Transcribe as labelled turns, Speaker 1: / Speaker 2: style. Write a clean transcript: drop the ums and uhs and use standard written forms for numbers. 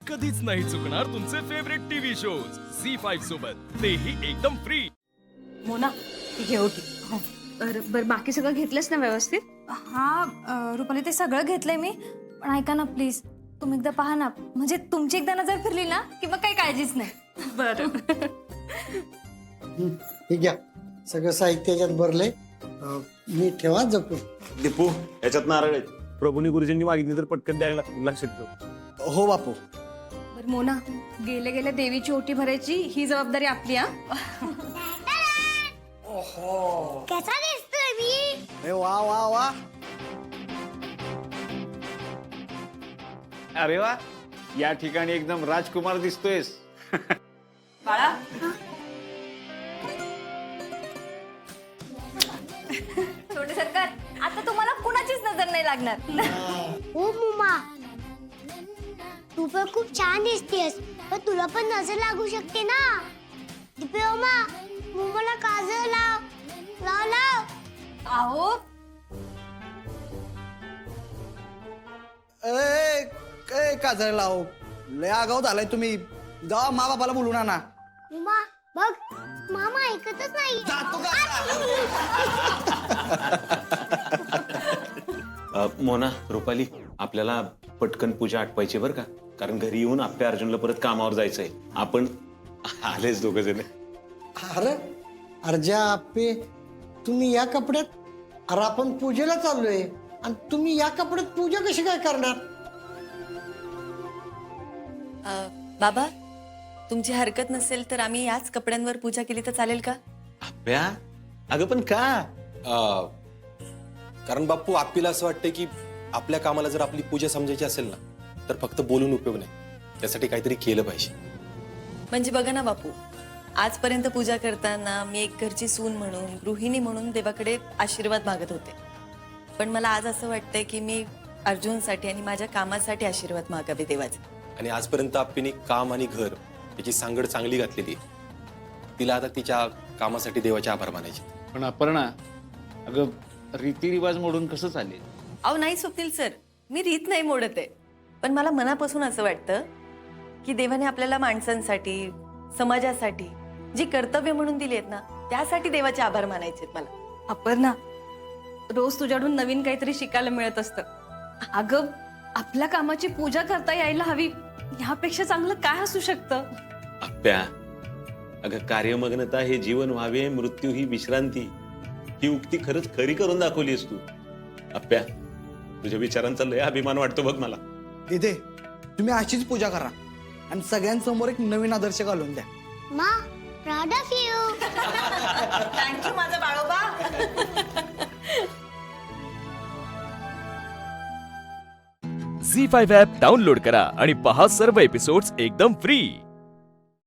Speaker 1: कधीच नाही चुकणार तुमचे फेवरेट टीव्ही शोज झी5 सोबत, तेही एकदम फ्री.
Speaker 2: मोना घे ओटी.
Speaker 3: बरं बाकी सगळं घेतलंस ना व्यवस्थित?
Speaker 2: हा रुपाली ते सगळं घेतलंय मी, पण ऐका ना प्लीज, तुम्ही एकदा पहा ना, म्हणजे तुमची एकदा नजर फिरली ना की मग काही काळजीच नाही.
Speaker 3: बरं.
Speaker 4: हे घ्या, सगळं साहित्य याच्यात भरलंय. मी ठेवा जपून.
Speaker 5: दीपू याच्यात नारळ आहेत. प्रभूंनी गुरुजींनी मागितली तर पटकन द्यायला लक्षात ठेव.
Speaker 4: हो बापू.
Speaker 3: बरं मोना, गेले गेले देवीची ओटी भरायची ही जबाबदारी आपली.
Speaker 6: कसा दिसतोय मी?
Speaker 4: अरे वा वा वा.
Speaker 7: अरे वा, या ठिकाणी एकदम राजकुमार दिसतोयस.
Speaker 2: बाळा छोटे सरकार, आता तुम्हाला कुणाचीच नजर नाही लागणार.
Speaker 6: हो मुमा, तू पण खूप छान दिसतेस, पण तुला पण नजर लागू शकते ना. दीपे ओमा, मुमाला काजळ लाव लाव लाव.
Speaker 2: अहो
Speaker 8: काय काजळ लाव, लय आगाऊ झालाय तुम्ही. जावा मा बापाला बोलून आणा.
Speaker 6: मुमा बघ, मामा ऐकतच नाही.
Speaker 8: जातो का?
Speaker 5: मोना, रुपाली, आपल्याला पटकन पूजा आटवायची बरं का, कारण घरी येऊन आपल्या अर्जुनला परत कामावर जायचंय. आपण आलेच दोघ जण.
Speaker 4: अरे अर्जा आप्पे, तुम्ही या कपड्यात? अरे आपण पूजेला चाललोय आणि तुम्ही या कपड्यात पूजा कशी काय करणार?
Speaker 9: बाबा, तुमची हरकत नसेल तर आम्ही याच कपड्यांवर पूजा केली तर चालेल का?
Speaker 5: आप्या, अगं पण का?
Speaker 10: कारण बाप्पू, आपल्याला असं वाटतं की आपल्या कामाला जर आपली पूजा समजायची असेल ना, तर फक्त बोलून उपयोग नाही, त्यासाठी काहीतरी केलं पाहिजे.
Speaker 9: म्हणजे बघा ना बापू, आजपर्यंत पूजा करताना मी एक घरची सून म्हणून, गृहिणी म्हणून देवाकडे आशीर्वाद मागत होते. पण मला आज असं वाटतंय की मी अर्जुनसाठी आणि माझ्या कामासाठी आशीर्वाद मागावे देवाचे.
Speaker 10: आणि आजपर्यंत आपली काम आणि घर याची सांगड चांगली घातलेली आहे. तिला आता तिच्या कामासाठी देवाचे आभार मानायचे.
Speaker 7: पण अपर्णा, अगं रीतिरिवाज मोडून कसं चालेल?
Speaker 9: अहो नाही स्वप्नील सर, मी रीत नाही मोडत आहे, पण मला मनापासून असं वाटतं की देवाने आपल्याला माणसांसाठी, समाजासाठी जी कर्तव्य म्हणून दिली आहेत ना, त्यासाठी देवाचे आभार मानायचे आहेत मला.
Speaker 3: अपर्णा, रोज तुझ्याकडून नवीन काहीतरी शिकायला मिळत असतं. अगं, आपल्या कामाची पूजा करता यायला हवी, ह्यापेक्षा चांगलं काय असू शकतं?
Speaker 5: आप्या, अगं कार्यमग्नता हे जीवन व्हावे, मृत्यू ही विश्रांती, ही उक्ती खरंच खरी करून दाखवलीस तू. आप्या, तुझ्या विचारांचा लय अभिमान वाटतो बघ मला.
Speaker 8: इथे तुम्ही अशीच पूजा करा आणि सगळ्यांसमोर एक नवीन आदर्श घालून द्या.
Speaker 6: मा, प्राउड ऑफ यू.
Speaker 2: थँक्यू माझा बाळोबा.
Speaker 1: झी5 ॲप डाउनलोड करा आणि पहा सर्व एपिसोड्स एकदम फ्री.